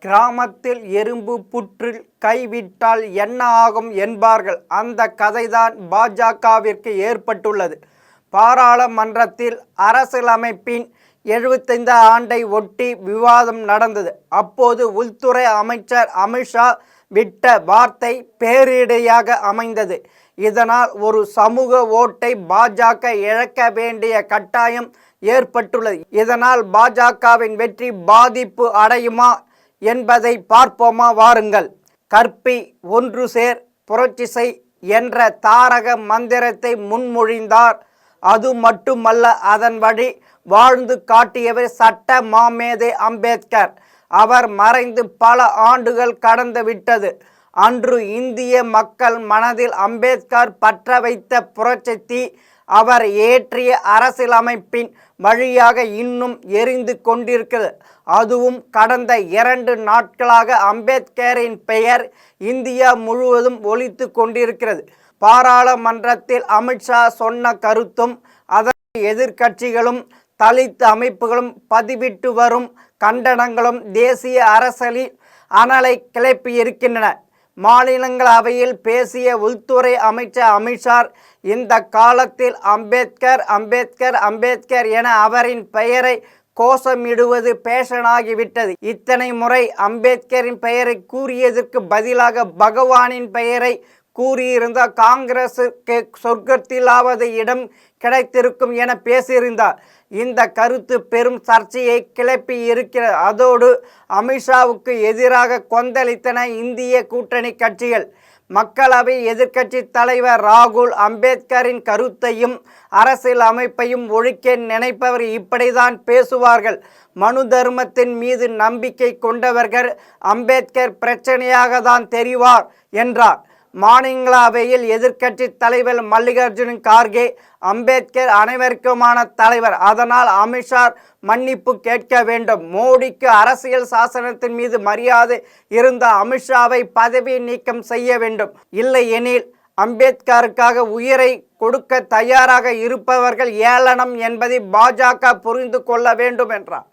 கிராமத்தில் எறும்பு புற்றில் கைவிட்டால் என்ன ஆகும் என்பார்கள். அந்த கதைதான் பாஜகவிற்கு ஏற்பட்டுள்ளது. பாராளுமன்றத்தில் அரசியலமைப்பின் 75 ஆண்டை ஒட்டி விவாதம் நடந்தது. அப்போது உள்துறை அமைச்சர் அமித்ஷா விட்ட வார்த்தை பேரிடையாக அமைந்தது. இதனால் ஒரு சமூக ஓட்டை பாஜக இழக்க வேண்டிய கட்டாயம் ஏற்பட்டுள்ளது. இதனால் பாஜகவின் வெற்றி பாதிப்பு அடையுமா என்பதை பார்ப்போமா வாருங்கள். கற்பி ஒன்று சேர் புரட்சி செய் என்ற தாரக மந்திரத்தை முன்மொழிந்தார். அது மட்டுமல்ல, அதன் வழி வாழ்ந்து காட்டியவர் சட்ட மாமேதை அம்பேத்கர். அவர் மறைந்து பல ஆண்டுகள் கடந்து விட்டது. அன்று இந்திய மக்கள் மனதில் அம்பேத்கர் பற்ற வைத்த புரட்சி தீ அவர் இயற்றிய அரசியலமைப்பின் வழியாக இன்னும் எரிந்து கொண்டிருக்கிறது. அதுவும் கடந்த 2 நாட்களாக அம்பேத்கரின் பெயர் இந்தியா முழுவதும் ஒலித்து கொண்டிருக்கிறது. பாராளுமன்றத்தில் அமித்ஷா சொன்ன கருத்தும் அதற்கு எதிர்க்கட்சிகளும் தலித் அமைப்புகளும் பதிவிட்டு வரும் கண்டனங்களும் தேசிய அரசியலில் அனலை கிளப்பியிருக்கின்றன. மாநிலங்களவையில் பேசிய உள்துறை அமைச்சர் அமித்ஷா இந்த காலத்தில் அம்பேத்கர் அம்பேத்கர் அம்பேத்கர் என அவரின் பெயரை கோஷமிடுவது பேஷனாகிவிட்டது. இத்தனை முறை அம்பேத்கரின் பெயரை கூறியதற்கு பதிலாக பகவானின் பெயரை கூறியிருந்தால் காங்கிரசுக்கு சொர்க்கத்திலாவது இடம் கிடைத்திருக்கும் என பேசியிருந்தார். இந்த கருத்து பெரும் சர்ச்சையை கிளப்பி இருக்கிறது. அதோடு அமித்ஷாவுக்கு எதிராக கொந்தளித்தன இந்திய கூட்டணி கட்சிகள். மக்களவை எதிர்க்கட்சி தலைவர் ராகுல் அம்பேத்கரின் கருத்தையும் அரசியல் அமைப்பையும் ஒழிக்க நினைப்பவர் இப்படிதான் பேசுவார்கள். மனு தர்மத்தின் மீது நம்பிக்கை கொண்டவர்கள் அம்பேத்கர் பிரச்சனையாக தான் தெரிவார் என்றார். மாநிலங்களவையில் எதிர்க்கட்சி தலைவர் மல்லிகார்ஜுன கார்கே அம்பேத்கர் அனைவருக்குமான தலைவர், அதனால் அமித்ஷா மன்னிப்பு கேட்க வேண்டும். மோடிக்கு அரசியல் சாசனத்தின் மீது மரியாதை இருந்த அமித்ஷாவை பதவி நீக்கம் செய்ய வேண்டும். இல்லை எனில் அம்பேத்கருக்காக உயிரை கொடுக்க தயாராக இருப்பவர்கள் ஏளனம் என்பதை பாஜக புரிந்து கொள்ள வேண்டும் என்றார்.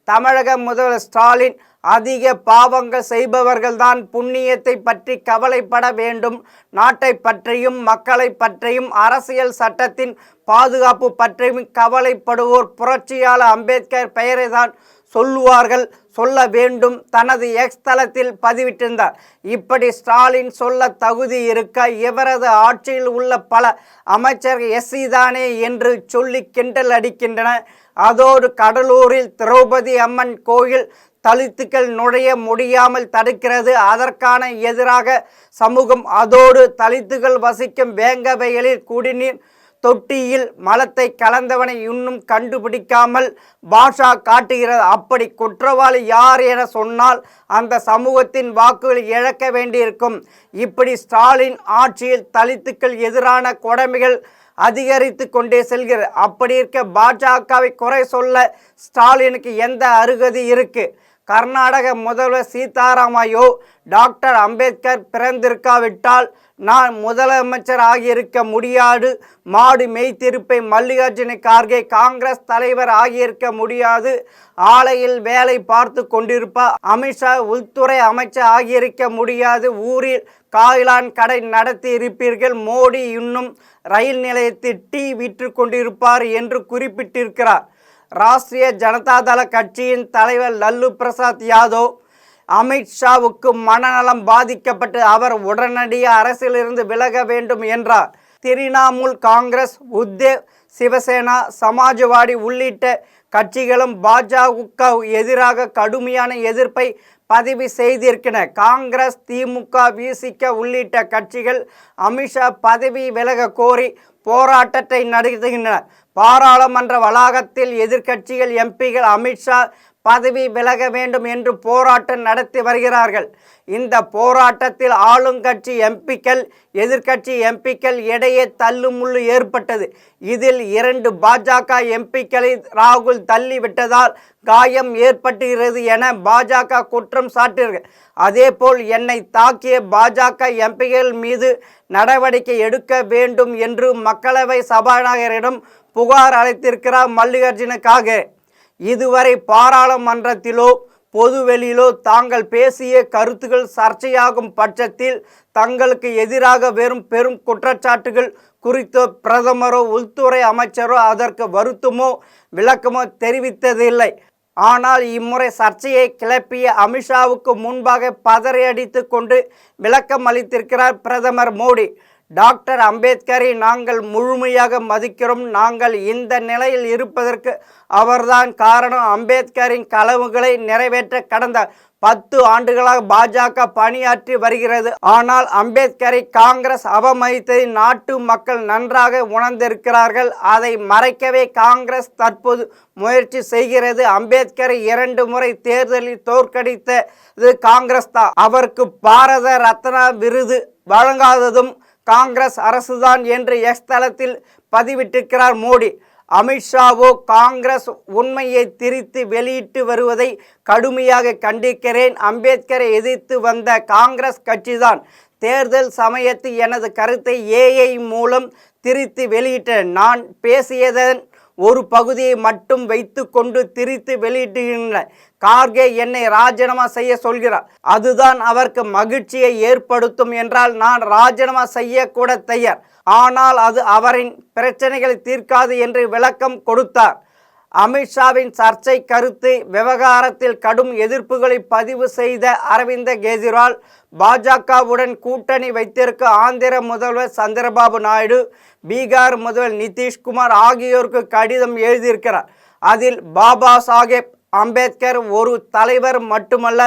தமிழக முதல்வர் ஸ்டாலின் அதிக பாவங்கள் செய்பவர்கள்தான் புண்ணியத்தை பற்றி கவலைப்பட வேண்டும். நாட்டை பற்றியும் மக்களை பற்றியும் அரசியல் சட்டத்தின் பாதுகாப்பு பற்றியும் கவலைப்படுவோர் புரட்சியாளர் அம்பேத்கர் பெயரை தான் சொல்லுவார்கள், சொல்ல வேண்டும். தனது எக்ஸ் தளத்தில் பதிவிட்டிருந்தார். இப்படி ஸ்டாலின் சொல்ல தகுதி இருக்க இவரது ஆட்சியில் உள்ள பல அமைச்சர்கள் எஸ்சி தானே என்று சொல்லி கிண்டல் அடிக்கின்றனர். அதோடு கடலூரில் திரௌபதி அம்மன் கோயில் தலித்துக்கள் நுழைய முடியாமல் தடுக்கிறது. அதற்கான எதிராக சமூகம். அதோடு தலித்துகள் வசிக்கும் வேங்கவயலில் குடிநீர் தொட்டியில் மலத்தை கலந்தவனை இன்னும் கண்டுபிடிக்காமல் பாஷா காட்டுகிறது. அப்படி குற்றவாளி யார் என சொன்னால் அந்த சமூகத்தின் வாக்குகள் இழக்க வேண்டியிருக்கும். இப்படி ஸ்டாலின் ஆட்சியில் தலித்துக்கள் எதிரான கொடுமைகள் அதிகரித்து கொண்டே செல்கிறது. அப்படி இருக்க பாஜகவை குறை சொல்ல ஸ்டாலினுக்கு எந்த அருகதி இருக்கு? கர்நாடக முதல்வர் சீதாராமையோ டாக்டர் அம்பேத்கர் பிறந்திருக்காவிட்டால் நான் முதலமைச்சர் ஆகியிருக்க முடியாது. மாடு மெய்த்திருப்பை மல்லிகார்ஜுன கார்கே காங்கிரஸ் தலைவர் ஆகியிருக்க முடியாது. ஆலையில் வேலை பார்த்து கொண்டிருப்பார் அமித்ஷா உள்துறை அமைச்சர் ஆகியிருக்க முடியாது. ஊரில் காய்லான் கடை நடத்தி இருப்பீர்கள். மோடி இன்னும் ரயில் நிலையத்தில் டீ விற்று கொண்டிருப்பார் என்று குறிப்பிட்டிருக்கிறார். ராஷ்டிரிய ஜனதா தள கட்சியின் தலைவர் லல்லு பிரசாத் யாதவ் அமித்ஷாவுக்கு மனநலம் பாதிக்கப்பட்டு அவர் உடனடியாக அரசியலிருந்து விலக வேண்டும் என்றார். திரிணாமுல் காங்கிரஸ், உத்தவ், சிவசேனா, சமாஜ்வாடி உள்ளிட்ட கட்சிகளும் பாஜக எதிராக கடுமையான எதிர்ப்பை பதிவு செய்திருக்கின்றன. காங்கிரஸ், திமுக, விசிக உள்ளிட்ட கட்சிகள் அமித்ஷா பதவி விலக கோரி போராட்டத்தை நடத்துகின்றன. பாராளுமன்ற வளாகத்தில் எதிர்க்கட்சிகள் எம்பிகள் அமித்ஷா பதவி விலக வேண்டும் என்று போராட்டம் நடத்தி வருகிறார்கள். இந்த போராட்டத்தில் ஆளுங்கட்சி எம்பிக்கள் எதிர்க்கட்சி எம்பிக்கள் இடையே தள்ளுமுள்ளு ஏற்பட்டது. இதில் 2 பாஜக எம்பிக்களை ராகுல் தள்ளிவிட்டதால் காயம் ஏற்பட்டுகிறது என பாஜக குற்றம் சாட்டினார்கள். அதேபோல் என்னை தாக்கிய பாஜக எம்பிக்கள் மீது நடவடிக்கை எடுக்க வேண்டும் என்று மக்களவை சபாநாயகரிடம் புகார் அளித்திருக்கிறார் மல்லிகார்ஜுன கார்கே. இதுவரை பாராளுமன்றத்திலோ பொதுவெளியிலோ தாங்கள் பேசிய கருத்துக்கள் சர்ச்சையாகும் பட்சத்தில் தங்களுக்கு எதிராக பெரும் குற்றச்சாட்டுகள் குறித்து பிரதமரோ உள்துறை அமைச்சரோ அதற்கு வருத்தமோ விளக்கமோ தெரிவித்ததில்லை. ஆனால் இம்முறை சர்ச்சையை கிளப்பிய அமித்ஷாவுக்கு முன்பாக பதறியடித்து கொண்டு விளக்கம் அளித்திருக்கிறார் பிரதமர் மோடி. டாக்டர் அம்பேத்கரை நாங்கள் முழுமையாக மதிக்கிறோம். நாங்கள் இந்த நிலையில் இருப்பதற்கு அவர்தான் காரணம். அம்பேத்கரின் கனவுகளை நிறைவேற்ற கடந்த 10 ஆண்டுகளாக பாஜக பணியாற்றி வருகிறது. ஆனால் அம்பேத்கரை காங்கிரஸ் அவமதித்ததை நாட்டு மக்கள் நன்றாக உணர்ந்திருக்கிறார்கள். அதை மறைக்கவே காங்கிரஸ் தற்போது முயற்சி செய்கிறது. அம்பேத்கரை 2 முறை தேர்தலில் தோற்கடித்தது காங்கிரஸ் தான். அவருக்கு பாரத ரத்னா விருது வழங்காததும் காங்கிரஸ் அரசுதான் என்று எக்ஸ் தளத்தில் பதிவிட்டிருக்கிறார் மோடி. அமித்ஷாவோ காங்கிரஸ் உண்மையை திரித்து வெளியிட்டு வருவதை கடுமையாக கண்டிக்கிறேன். அம்பேத்கரை எதிர்த்து வந்த காங்கிரஸ் கட்சிதான் தேர்தல் சமயத்தில் எனது கருத்தை ஏஐ மூலம் திரித்து வெளியிட்டேன். நான் பேசியதன் ஒரு பகுதியை மட்டும் வைத்து கொண்டு திரித்து வெளியிடுகின்றனர். கார்கே என்னை ராஜினாமா செய்ய சொல்கிறார். அதுதான் அவருக்கு மகிழ்ச்சியை ஏற்படுத்தும் என்றால் நான் ராஜினாமா செய்யக்கூட தயார். ஆனால் அது அவரின் பிரச்சனைகளை தீர்க்காது என்று விளக்கம் கொடுத்தார். அமித்ஷாவின் சர்ச்சை கருத்து விவகாரத்தில் கடும் எதிர்ப்புகளை பதிவு செய்த அரவிந்த் கெஜ்ரிவால் பாஜகவுடன் கூட்டணி வைத்திருக்க ஆந்திர முதல்வர் சந்திரபாபு நாயுடு, பீகார் முதல்வர் நிதிஷ்குமார் ஆகியோருக்கு கடிதம் எழுதியிருக்கிறார். அதில் பாபா சாஹேப் அம்பேத்கர் ஒரு தலைவர் மட்டுமல்ல,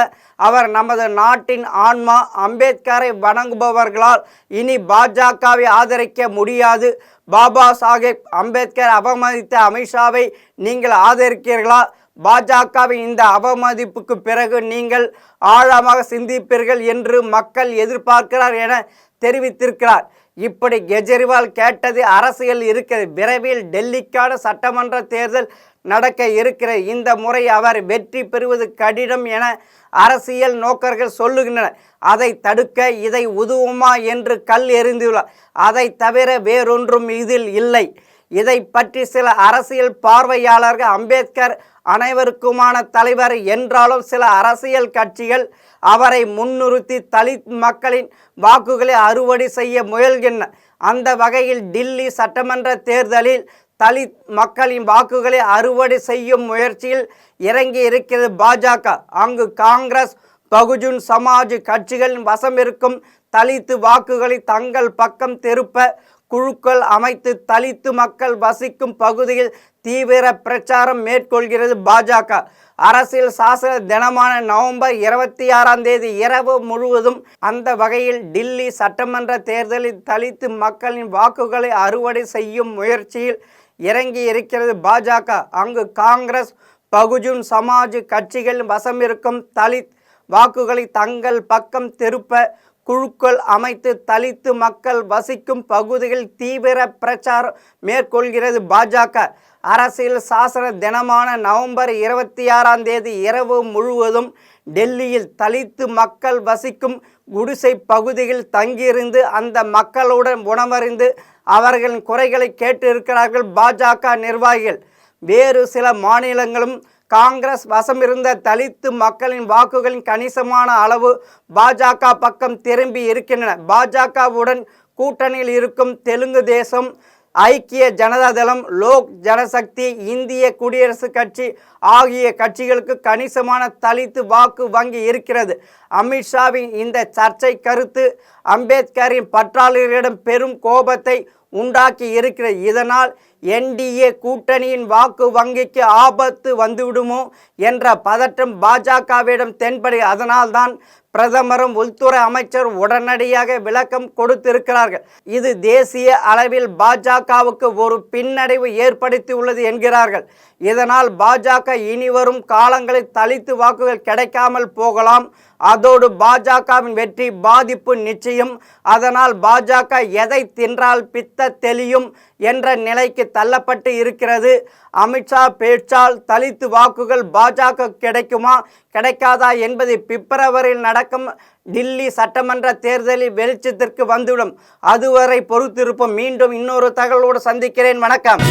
அவர் நமது நாட்டின் ஆன்மா. அம்பேத்கரை வணங்குபவர்களால் இனி பாஜகவை ஆதரிக்க முடியாது. பாபா சாஹேப் அம்பேத்கர் அவமதித்த அமித்ஷாவை நீங்கள் ஆதரிக்கிறீர்களா? பாஜகவின் இந்த அவமதிப்புக்கு பிறகு நீங்கள் ஆழமாக சிந்திப்பீர்கள் என்று மக்கள் எதிர்பார்க்கிறார் என தெரிவித்திருக்கிறார். இப்படி கெஜ்ரிவால் கேட்டது அரசியல் இருக்கிறது. விரைவில் டெல்லிக்கான சட்டமன்ற தேர்தல் நடக்க இருக்கிற இந்த முறை அவர் வெற்றி பெறுவது கடினம் என அரசியல் நோக்கர்கள் சொல்லுகின்றனர். அதை தடுக்க இதை உதவுமா என்று கல் எறிந்துள்ளார். அதை தவிர வேறொன்றும் இதில் இல்லை. இதை பற்றி சில அரசியல் பார்வையாளர்கள் அம்பேத்கர் அனைவருக்குமான தலைவர் என்றாலும் சில அரசியல் கட்சிகள் அவரை முன்னிறுத்தி தலித் மக்களின் வாக்குகளை அறுவடை செய்ய முயல்கின்றன. அந்த வகையில் டில்லி சட்டமன்ற தேர்தலில் தலித் மக்களின் வாக்குகளை அறுவடை செய்யும் முயற்சியில் இறங்கி இருக்கிறது பாஜக. அங்கு காங்கிரஸ், பகுஜன் சமாஜ் கட்சிகளின் வசம் இருக்கும் தலித்து வாக்குகளை தங்கள் பக்கம் திருப்ப குழுக்கள் அமைத்து தலித்து மக்கள் வசிக்கும் பகுதியில் தீவிர பிரச்சாரம் மேற்கொள்கிறது பாஜக. அரசியல் சாசன தினமான நவம்பர் 26 இரவு முழுவதும் அந்த வகையில் டில்லி சட்டமன்ற தேர்தலில் தலித்து மக்களின் வாக்குகளை அறுவடை செய்யும் முயற்சியில் இறங்கி இருக்கிறது பாஜக. அங்கு காங்கிரஸ், பகுஜன் சமாஜ் கட்சிகளின் வசம் இருக்கும் தலித் வாக்குகளை தங்கள் பக்கம் திருப்ப குழுக்கள் அமைத்து தலித்து மக்கள் வசிக்கும் பகுதிகளில் தீவிர பிரச்சாரம் மேற்கொள்கிறது பாஜக. அரசியல் சாசன தினமான நவம்பர் 26 இரவு முழுவதும் டெல்லியில் தலித்து மக்கள் வசிக்கும் குடிசை பகுதியில் தங்கியிருந்து அந்த மக்களுடன் உணவறிந்து அவர்களின் குறைகளை கேட்டிருக்கிறார்கள் பாஜக நிர்வாகிகள். வேறு சில மாநிலங்களும் காங்கிரஸ் வசமிருந்த தலித்து மக்களின் வாக்குகளின் கணிசமான அளவு பாஜக பக்கம் திரும்பி இருக்கின்றன. பாஜகவுடன் கூட்டணியில் இருக்கும் தெலுங்கு தேசம், ஐக்கிய ஜனதாதளம், லோக் ஜனசக்தி, இந்திய குடியரசுக் கட்சி ஆகிய கட்சிகளுக்கு கணிசமான தலித்து வாக்கு வங்கி இருக்கிறது. அமித்ஷாவின் இந்த சர்ச்சை கருத்து அம்பேத்கரின் பற்றாளர்களிடம் பெரும் கோபத்தை உண்டாக்கி இருக்கிறது. இதனால் என்டிஏ கூட்டணியின் வாக்கு வங்கிக்கு ஆபத்து வந்துவிடுமோ என்ற பதற்றம் பாஜகவிடம் தென்படி. அதனால்தான் பிரதமரும் உள்துறை அமைச்சர் உடனடியாக விளக்கம் கொடுத்திருக்கிறார்கள். இது தேசிய அளவில் பாஜகவுக்கு ஒரு பின்னடைவு ஏற்படுத்தியுள்ளது என்கிறார்கள். இதனால் பாஜக இனிவரும் காலங்களில் தலித்து வாக்குகள் கிடைக்காமல் போகலாம். அதோடு பாஜகவின் வெற்றி பாதிப்பு நிச்சயம். அதனால் பாஜக எதை தின்றால் பித்த தெளியும் என்ற நிலைக்கு தள்ளப்பட்டு இருக்கிறது. அமித்ஷா பேச்சால் தலித்து வாக்குகள் பாஜக கிடைக்குமா கிடைக்காதா என்பது பிப்ரவரியில் நடக்கும் டில்லி சட்டமன்ற தேர்தலில் வெளிச்சத்திற்கு வந்துவிடும். அதுவரை பொறுத்திருப்போம். மீண்டும் இன்னொரு தகவலோடு சந்திக்கிறேன். வணக்கம்.